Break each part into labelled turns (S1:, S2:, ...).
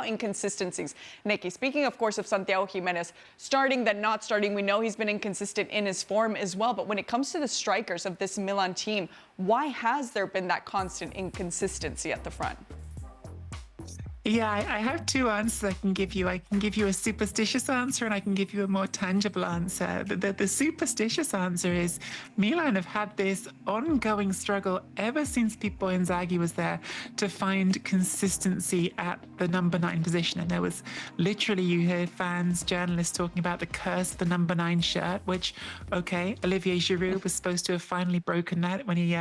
S1: inconsistencies. Nikki, speaking, of course, of Santiago Giménez, starting then not starting, we know he's been inconsistent in his form as well. But when it comes to the strikers of this Milan team, why has there been that constant inconsistency at the front?
S2: Yeah, I have two answers I can give you. I can give you a superstitious answer and I can give you a more tangible answer. The superstitious answer is Milan have had this ongoing struggle ever since Pippo Inzaghi was there to find consistency at the number 9 position. And there was literally, you hear fans, journalists talking about the curse of the number 9 shirt, which, okay, Olivier Giroud was supposed to have finally broken that when he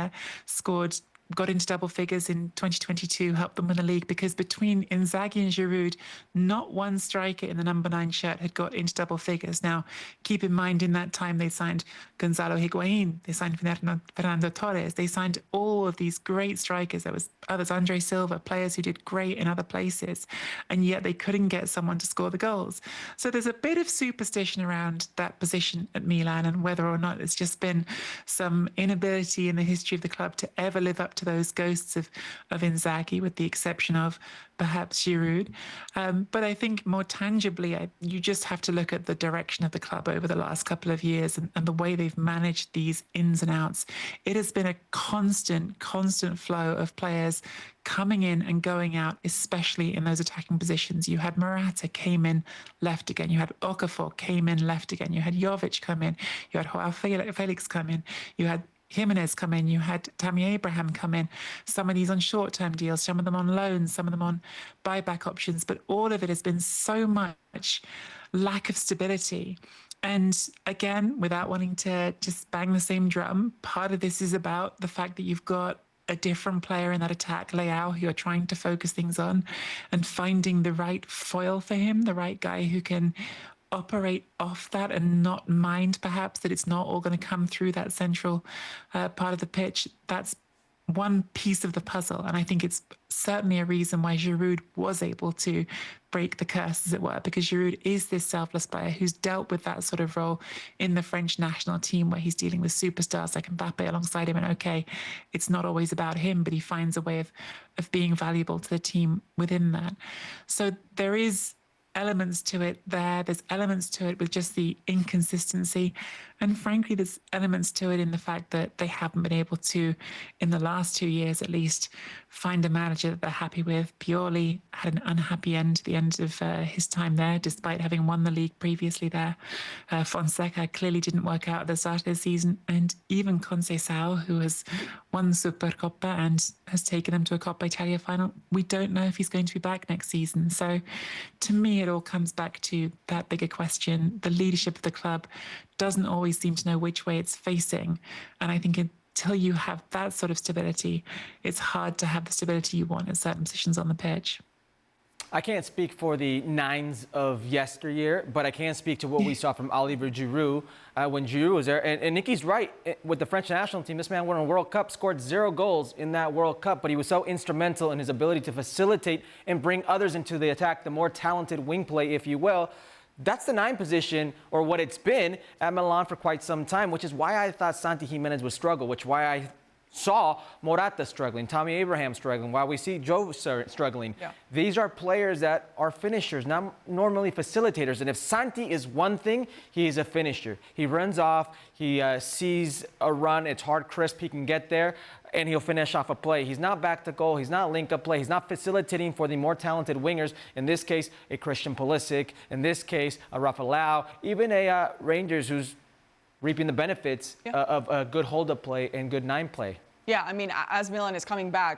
S2: got into double figures in 2022, helped them win the league, because between Inzaghi and Giroud, not one striker in the number 9 shirt had got into double figures. Now, keep in mind, in that time, they signed Gonzalo Higuain, they signed Fernando Torres, they signed all of these great strikers. There was others, Andre Silva, players who did great in other places, and yet they couldn't get someone to score the goals. So there's a bit of superstition around that position at Milan, and whether or not it's just been some inability in the history of the club to ever live up to those ghosts of Inzaghi, with the exception of perhaps Giroud. But I think more tangibly, you just have to look at the direction of the club over the last couple of years and the way they've managed these ins and outs. It has been a constant flow of players coming in and going out, especially in those attacking positions. You had Morata came in, left again. You had Okafor came in, left again. You had Jovic come in. You had Joao Felix come in. You had Jimenez come in, you had Tammy Abraham come in, some of these on short-term deals, some of them on loans, some of them on buyback options, but all of it has been so much lack of stability. And again, without wanting to just bang the same drum, part of this is about the fact that you've got a different player in that attack, Leao, who you're trying to focus things on, and finding the right foil for him, the right guy who can operate off that and not mind perhaps that it's not all going to come through that central part of the pitch. That's one piece of the puzzle, and I think it's certainly a reason why Giroud was able to break the curse, as it were, because Giroud is this selfless player who's dealt with that sort of role in the French national team, where he's dealing with superstars like Mbappe alongside him, and okay, it's not always about him, but he finds a way of being valuable to the team within that. So there is elements to it there. There's elements to it with just the inconsistency. And frankly, there's elements to it in the fact that they haven't been able to, in the last 2 years at least, find a manager that they're happy with. Pioli had an unhappy end at the end of his time there, despite having won the league previously there. Fonseca clearly didn't work out at the start of the season. And even Conceição, who has won Supercoppa and has taken them to a Coppa Italia final, we don't know if he's going to be back next season. So to me, it all comes back to that bigger question. The leadership of the club doesn't always seem to know which way it's facing. And I think until you have that sort of stability, it's hard to have the stability you want at certain positions on the pitch.
S3: I can't speak for the nines of yesteryear, but I can speak to what we saw from Olivier Giroud when Giroud was there. And Nikki's right. With the French national team, this man won a World Cup, scored 0 goals in that World Cup, but he was so instrumental in his ability to facilitate and bring others into the attack, the more talented wing play, if you will. That's the 9 position, or what it's been at Milan for quite some time, which is why I thought Santi Giménez would struggle, which is why I saw Morata struggling, Tammy Abraham struggling, why we see Joe struggling. Yeah. These are players that are finishers, not normally facilitators. And if Santi is one thing, he is a finisher. He runs off, he sees a run, it's hard, crisp, he can get there, and he'll finish off a play. He's not back to goal, he's not link-up play, he's not facilitating for the more talented wingers. In this case, a Christian Pulisic, in this case, a Rafael, even a Rangers who's reaping the benefits of a good hold-up play and good 9 play.
S1: Yeah, I mean, as Milan is coming back,